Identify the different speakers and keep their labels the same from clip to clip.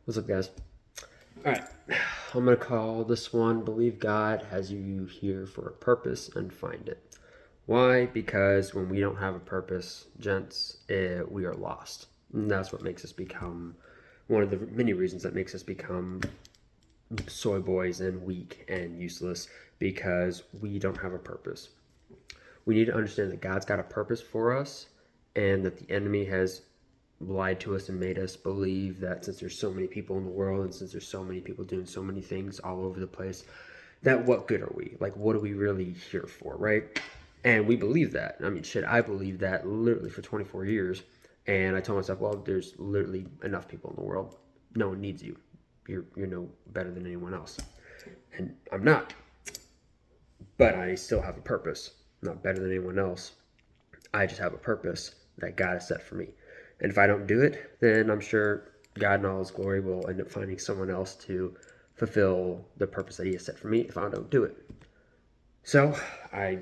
Speaker 1: What's up, guys? All right, I'm going to call this one Believe God Has You Here for a Purpose and Find It. Why? Because when we don't have a purpose, gents, we are lost. And that's what makes us become one of the many reasons that makes us become soy boys and weak and useless because we don't have a purpose. We need to understand that God's got a purpose for us and that the enemy has lied to us and made us believe that since there's so many people in the world and since there's so many people doing so many things all over the place, that what good are we? Like, what are we really here for, right? And we believe that. I mean, shit, I believed that literally for 24 years. And I told myself, well, there's literally enough people in the world. No one needs you. You're no better than anyone else. And I'm not. But I still have a purpose. I'm not better than anyone else. I just have a purpose that God has set for me. And if I don't do it, then I'm sure God in all his glory will end up finding someone else to fulfill the purpose that he has set for me if I don't do it. So I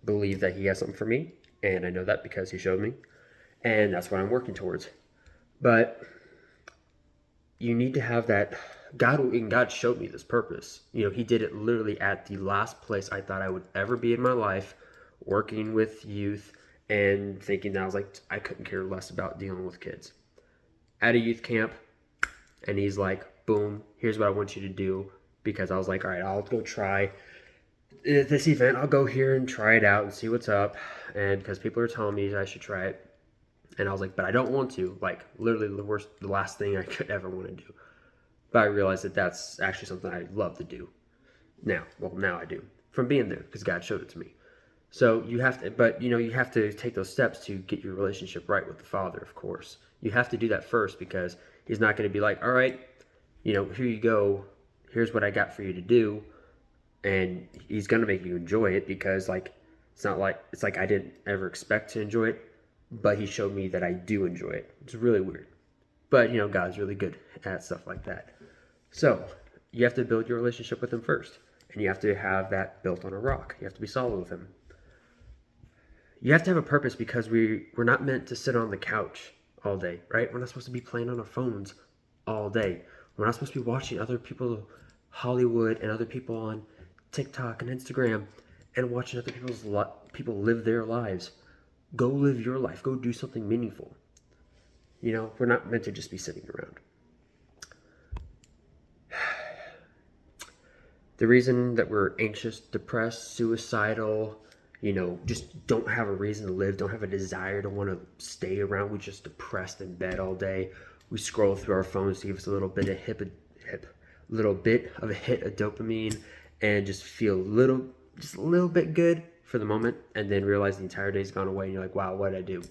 Speaker 1: believe that he has something for me, and I know that because he showed me, and that's what I'm working towards. But you need to have that. God showed me this purpose. He did it literally at the last place I thought I would ever be in my life, working with youth and thinking that I was like, I couldn't care less about dealing with kids. At a youth camp, and he's like, boom, here's what I want you to do. Because I was like, all right, I'll go try this event. I'll go here and try it out and see what's up. And because people are telling me I should try it. And I was like, but I don't want to. Like, literally the last thing I could ever want to do. But I realized that that's actually something I love to do. Now I do. From being there, because God showed it to me. So you have to, but you have to take those steps to get your relationship right with the Father, of course. You have to do that first because he's not going to be like, all right, here you go. Here's what I got for you to do. And he's going to make you enjoy it because it's like I didn't ever expect to enjoy it, but he showed me that I do enjoy it. It's really weird. But, God's really good at stuff like that. So you have to build your relationship with him first. And you have to have that built on a rock. You have to be solid with him. You have to have a purpose because we're not meant to sit on the couch all day, right? We're not supposed to be playing on our phones all day. We're not supposed to be watching other people, Hollywood, and other people on TikTok and Instagram, and watching other people live their lives. Go live your life. Go do something meaningful. We're not meant to just be sitting around. The reason that we're anxious, depressed, suicidal, just don't have a reason to live, don't have a desire to want to stay around. We're just depressed in bed all day. We scroll through our phones to give us a little bit of a hit of dopamine and just feel just a little bit good for the moment, and then realize the entire day's gone away and you're like, wow, what did I do?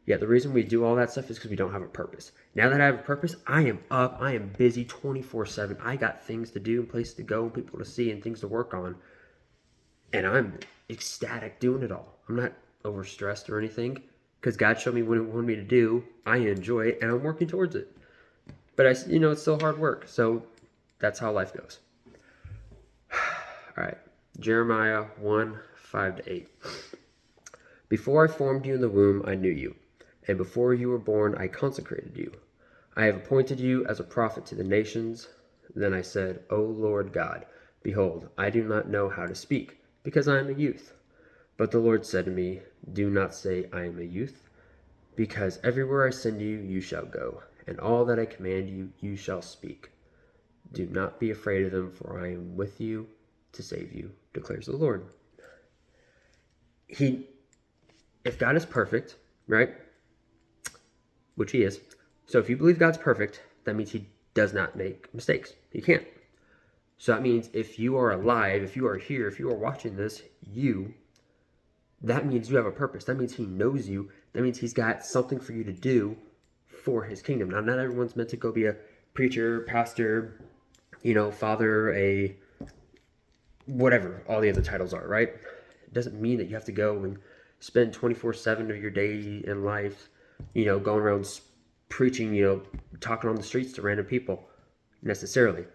Speaker 1: Yeah, the reason we do all that stuff is because we don't have a purpose. Now that I have a purpose, I am up, I am busy 24/7. I got things to do and places to go and people to see and things to work on. And I'm ecstatic doing it all. I'm not overstressed or anything because God showed me what He wanted me to do. I enjoy it and I'm working towards it. But it's still hard work. So that's how life goes. All right, Jeremiah 1:5-8. Before I formed you in the womb, I knew you. And before you were born, I consecrated you. I have appointed you as a prophet to the nations. Then I said, O Lord God, behold, I do not know how to speak, because I am a youth. But the Lord said to me, do not say I am a youth, because everywhere I send you, you shall go, and all that I command you, you shall speak. Do not be afraid of them, for I am with you to save you, declares the Lord. If God is perfect, right? Which he is. So if you believe God's perfect, that means he does not make mistakes. He can't. So that means if you are alive, if you are here, if you are watching this, that means you have a purpose. That means he knows you. That means he's got something for you to do for his kingdom. Now, not everyone's meant to go be a preacher, pastor, father, a whatever all the other titles are, right? It doesn't mean that you have to go and spend 24/7 of your day in life, going around preaching, talking on the streets to random people necessarily.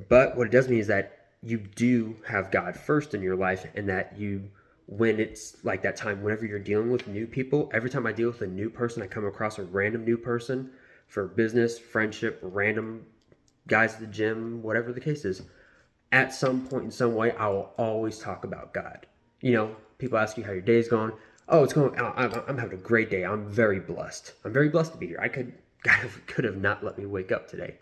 Speaker 1: But what it does mean is that you do have God first in your life, and that when it's like that time, whenever you're dealing with new people, every time I deal with a new person, I come across a random new person, for business, friendship, random guys at the gym, whatever the case is. At some point in some way, I will always talk about God. People ask you how your day's going. Oh, it's going. I'm having a great day. I'm very blessed. I'm very blessed to be here. God could have not let me wake up today.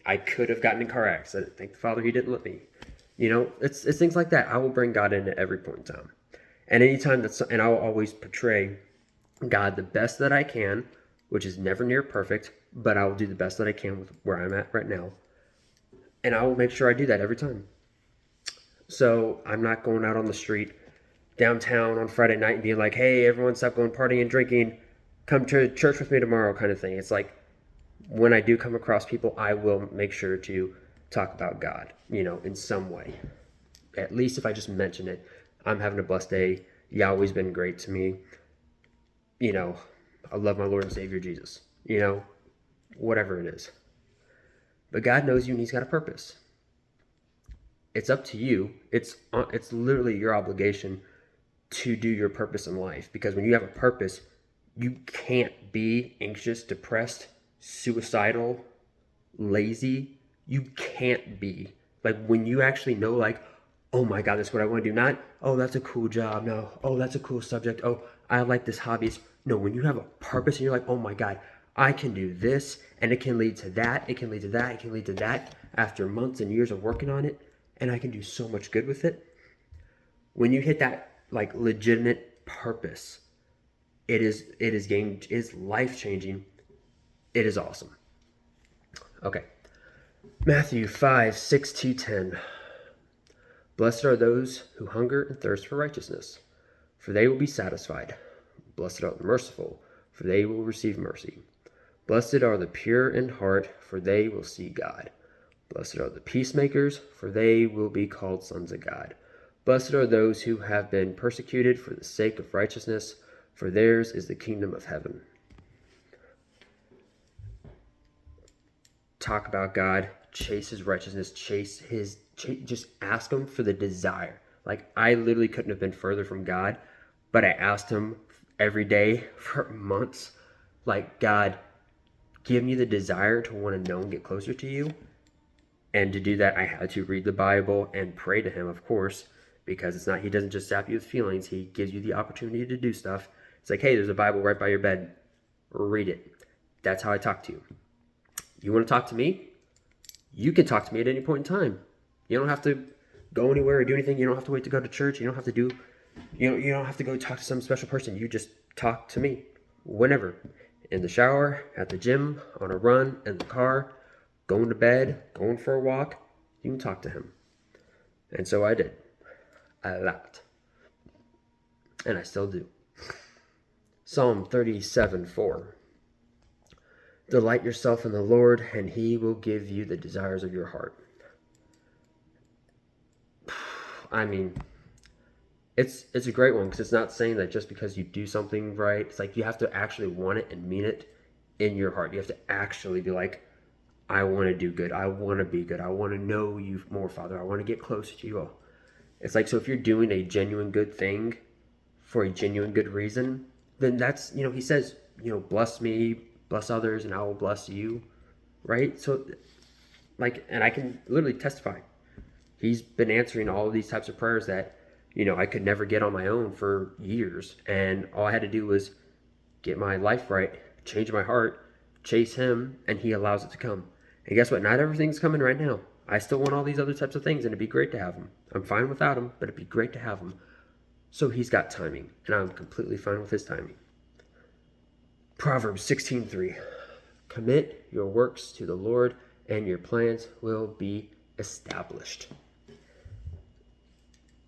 Speaker 1: I could have gotten in a car accident. Thank the Father He didn't let me. It's things like that. I will bring God in at every point in time, and anytime and I will always portray God the best that I can, which is never near perfect, but I will do the best that I can with where I'm at right now, and I will make sure I do that every time. So I'm not going out on the street downtown on Friday night and being like, hey, everyone stop going partying and drinking, come to church with me tomorrow kind of thing. It's like, when I do come across people, I will make sure to talk about God, in some way. At least if I just mention it, I'm having a blessed day. Yahweh's been great to me. I love my Lord and Savior Jesus, whatever it is. But God knows you and He's got a purpose. It's up to you. It's literally your obligation to do your purpose in life. Because when you have a purpose, you can't be anxious, depressed, suicidal, lazy. You can't be. Like, when you actually know, like, oh my God, that's what I want to do. Not, oh, that's a cool job. No, oh, that's a cool subject. Oh, I like this hobby. No, when you have a purpose and you're like, oh my God, I can do this, and it can lead to that, it can lead to that, it can lead to that, after months and years of working on it, and I can do so much good with it. When you hit that, like, legitimate purpose, it is life-changing. It is awesome. Okay. Matthew 5:6-10. Blessed are those who hunger and thirst for righteousness, for they will be satisfied. Blessed are the merciful, for they will receive mercy. Blessed are the pure in heart, for they will see God. Blessed are the peacemakers, for they will be called sons of God. Blessed are those who have been persecuted for the sake of righteousness, for theirs is the kingdom of heaven. Talk about God, chase His righteousness, just ask Him for the desire. Like, I literally couldn't have been further from God, but I asked Him every day for months, like, God, give me the desire to want to know and get closer to You. And to do that, I had to read the Bible and pray to Him, of course, because He doesn't just zap you with feelings. He gives you the opportunity to do stuff. It's like, hey, there's a Bible right by your bed. Read it. That's how I talk to you. You want to talk to me? You can talk to me at any point in time. You don't have to go anywhere or do anything. You don't have to wait to go to church. You don't have to you don't have to go talk to some special person. You just talk to me whenever. In the shower, at the gym, on a run, in the car, going to bed, going for a walk. You can talk to Him. And so I did. A lot. And I still do. Psalm 37:4. Delight yourself in the Lord, and He will give you the desires of your heart. I mean, it's a great one, because it's not saying that just because you do something right, it's like you have to actually want it and mean it in your heart. You have to actually be like, I want to do good. I want to be good. I want to know You more, Father. I want to get closer to You. It's like, so if you're doing a genuine good thing for a genuine good reason, then that's, He says, bless me, bless others, and I will bless you, right? So, like, and I can literally testify. He's been answering all of these types of prayers that, I could never get on my own for years. And all I had to do was get my life right, change my heart, chase Him, and He allows it to come. And guess what? Not everything's coming right now. I still want all these other types of things, and it'd be great to have them. I'm fine without them, but it'd be great to have them. So He's got timing, and I'm completely fine with His timing. Proverbs 16:3. Commit your works to the Lord, and your plans will be established.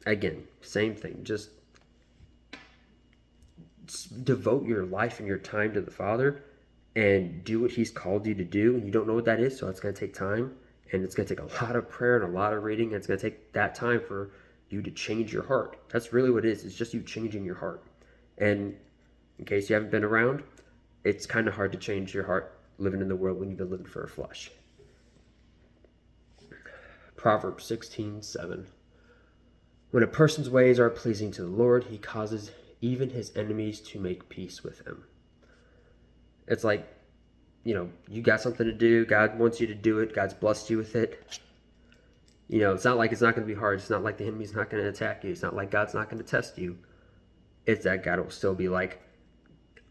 Speaker 1: Again, same thing. Just devote your life and your time to the Father and do what He's called you to do. And you don't know what that is, so it's going to take time. And it's going to take a lot of prayer and a lot of reading. And it's going to take that time for you to change your heart. That's really what it is. It's just you changing your heart. And in case you haven't been around, it's kind of hard to change your heart living in the world when you've been living for a flesh. Proverbs 16:7. When a person's ways are pleasing to the Lord, He causes even his enemies to make peace with him. It's like, you got something to do. God wants you to do it. God's blessed you with it. It's not like it's not going to be hard. It's not like the enemy's not going to attack you. It's not like God's not going to test you. It's that God will still be like,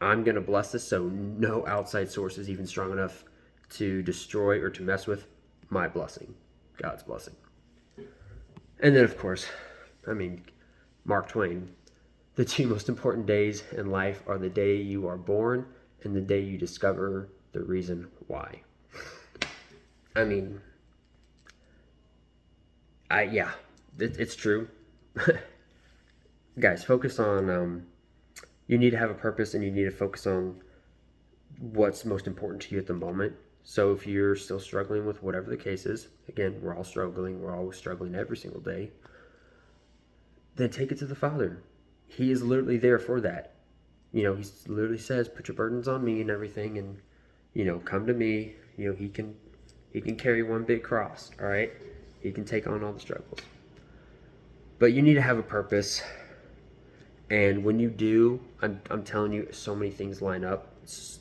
Speaker 1: I'm going to bless this so no outside source is even strong enough to destroy or to mess with my blessing, God's blessing. And then, of course, Mark Twain, the two most important days in life are the day you are born and the day you discover the reason why. It's true. Guys, focus on, you need to have a purpose and you need to focus on what's most important to you at the moment. So if you're still struggling with whatever the case is, again, we're all struggling. We're always struggling every single day. Then take it to the Father. He is literally there for that. He literally says, put your burdens on me and everything, and, come to me. He can carry one big cross, all right? He can take on all the struggles. But you need to have a purpose. And when you do, I'm telling you, so many things line up.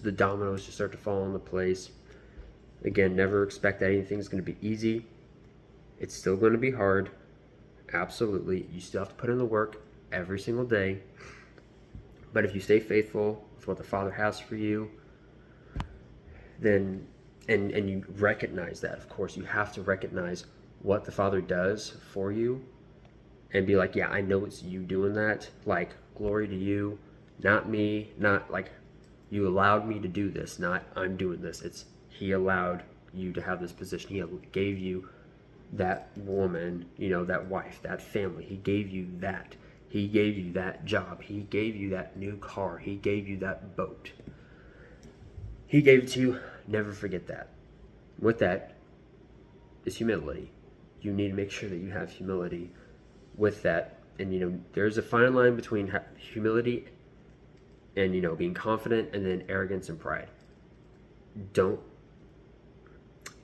Speaker 1: The dominoes just start to fall into place. Again, never expect that anything's going to be easy. It's still going to be hard. Absolutely. You still have to put in the work every single day. But if you stay faithful with what the Father has for you, then, and you recognize that, of course, you have to recognize what the Father does for you and be like, yeah, I know it's you doing that. Like, glory to you, not me, not like you allowed me to do this, not I'm doing this. It's He allowed you to have this position. He gave you that woman, that wife, that family. He gave you that. He gave you that job. He gave you that new car. He gave you that boat. He gave it to you. Never forget that. With that is humility. You need to make sure that you have humility with that. And, there's a fine line between humility and, being confident, and then arrogance and pride. Don't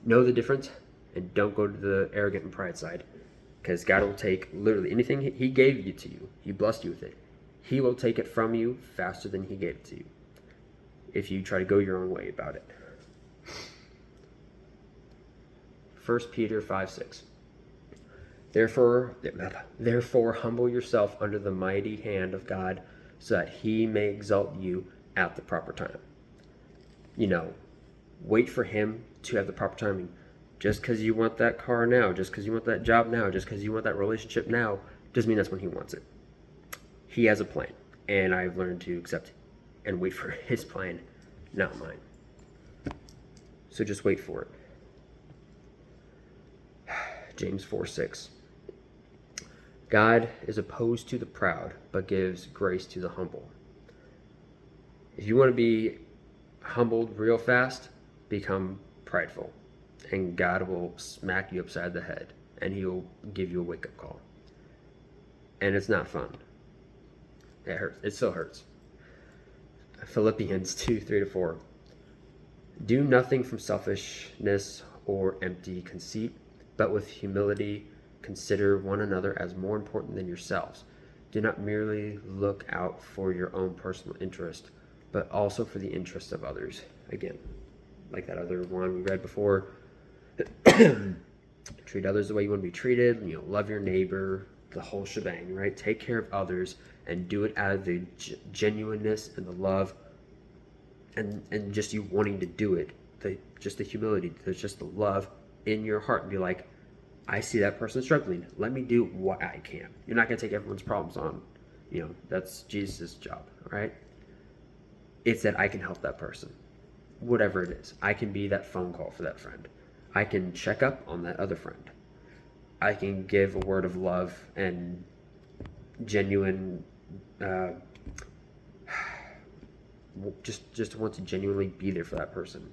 Speaker 1: know the difference, and don't go to the arrogant and pride side, because God will take literally anything He gave you to you. He blessed you with it. He will take it from you faster than He gave it to you if you try to go your own way about it. 1 Peter 5:6. Therefore, humble yourself under the mighty hand of God, so that He may exalt you at the proper time. Wait for Him to have the proper timing. Just because you want that car now, just because you want that job now, just because you want that relationship now, doesn't mean that's when He wants it. He has a plan, and I've learned to accept and wait for His plan, not mine. So just wait for it. James 4:6. God is opposed to the proud, but gives grace to the humble. If you want to be humbled real fast, become prideful, and God will smack you upside the head, and He'll give you a wake-up call. And it's not fun. It hurts. It still hurts. Philippians 2:3-4. Do nothing from selfishness or empty conceit, but with humility consider one another as more important than yourselves. Do not merely look out for your own personal interest, but also for the interest of others. Again, like that other one we read before. Treat others the way you want to be treated. Love your neighbor, the whole shebang, right? Take care of others and do it out of the genuineness and the love and just you wanting to do it. Just the humility, there's just the love in your heart, and be like, I see that person struggling. Let me do what I can. You're not going to take everyone's problems on. That's Jesus' job, right? It's that I can help that person. Whatever it is. I can be that phone call for that friend. I can check up on that other friend. I can give a word of love and genuine, just want to genuinely be there for that person.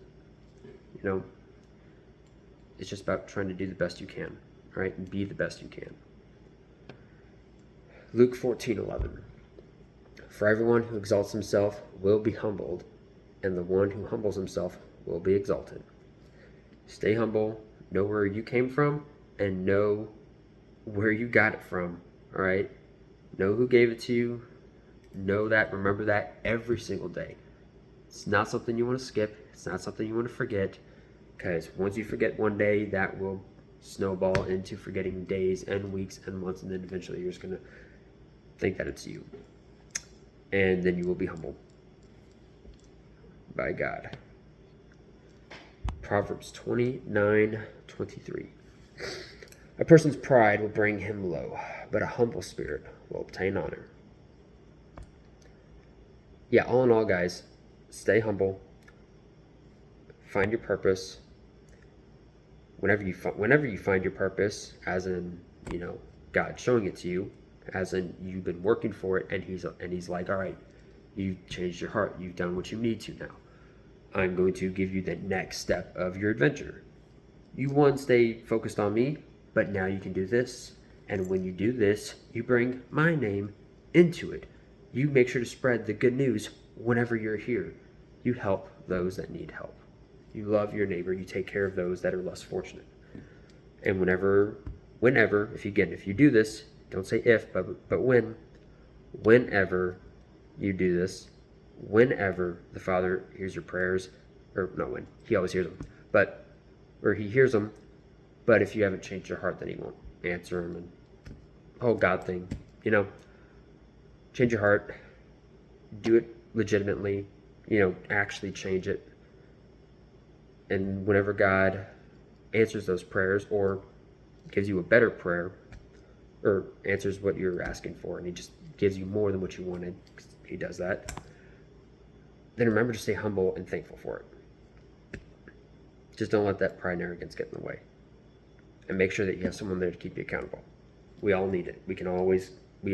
Speaker 1: It's just about trying to do the best you can, right? And be the best you can. Luke 14:11. For everyone who exalts himself will be humbled, and the one who humbles himself will be exalted. Stay humble, know where you came from, and know where you got it from, all right? Know who gave it to you. Know that, remember that every single day. It's not something you want to skip. It's not something you want to forget, because once you forget one day, that will snowball into forgetting days and weeks and months, and then eventually you're just going to think that it's you. And then you will be humbled by God. Proverbs 29:23. A person's pride will bring him low, but a humble spirit will obtain honor. Yeah, all in all, guys, stay humble. Find your purpose. Whenever you find your purpose, as in, God showing it to you, as in you've been working for it, and he's like, all right, you've changed your heart. You've done what you need to now. I'm going to give you the next step of your adventure. You once stay focused on me, but now you can do this. And when you do this, you bring my name into it. You make sure to spread the good news whenever you're here. You help those that need help. You love your neighbor. You take care of those that are less fortunate. And whenever, if you do this, don't say if, but whenever you do this, whenever the Father hears your prayers, or not when, he always hears them, he hears them, but if you haven't changed your heart, then he won't answer them, and the whole God thing, change your heart, do it legitimately, actually change it, and whenever God answers those prayers, or gives you a better prayer, or answers what you're asking for, and he just gives you more than what you wanted, he does that, then remember to stay humble and thankful for it. Just don't let that pride and arrogance get in the way. And make sure that you have someone there to keep you accountable. We all need it. We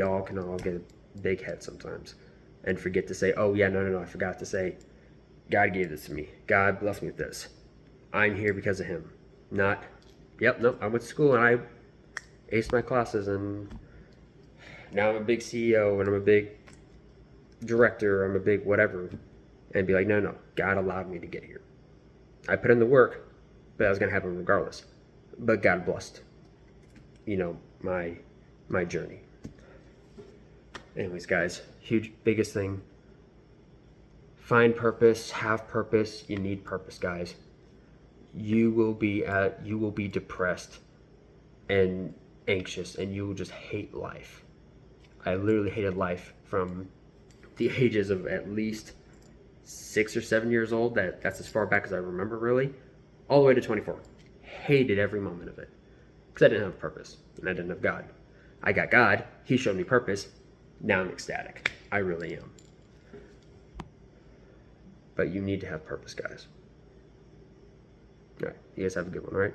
Speaker 1: all can get a big head sometimes and forget to say, oh yeah, no, I forgot to say, God gave this to me. God blessed me with this. I'm here because of him. Not, I went to school and I aced my classes and now I'm a big CEO and I'm a big director, I'm a big whatever. And be like, no, God allowed me to get here. I put in the work, but that was going to happen regardless. But God blessed, my journey. Anyways, guys, biggest thing. Find purpose, have purpose. You need purpose, guys. You will be depressed and anxious, and you will just hate life. I literally hated life from the ages of at least 6 or 7 years old. That's as far back as I remember, really, all the way to 24. Hated every moment of it because I didn't have purpose and I didn't have God. I got God. He showed me purpose. Now I'm ecstatic. I really am. But you need to have purpose, guys. All right. You guys have a good one, all right?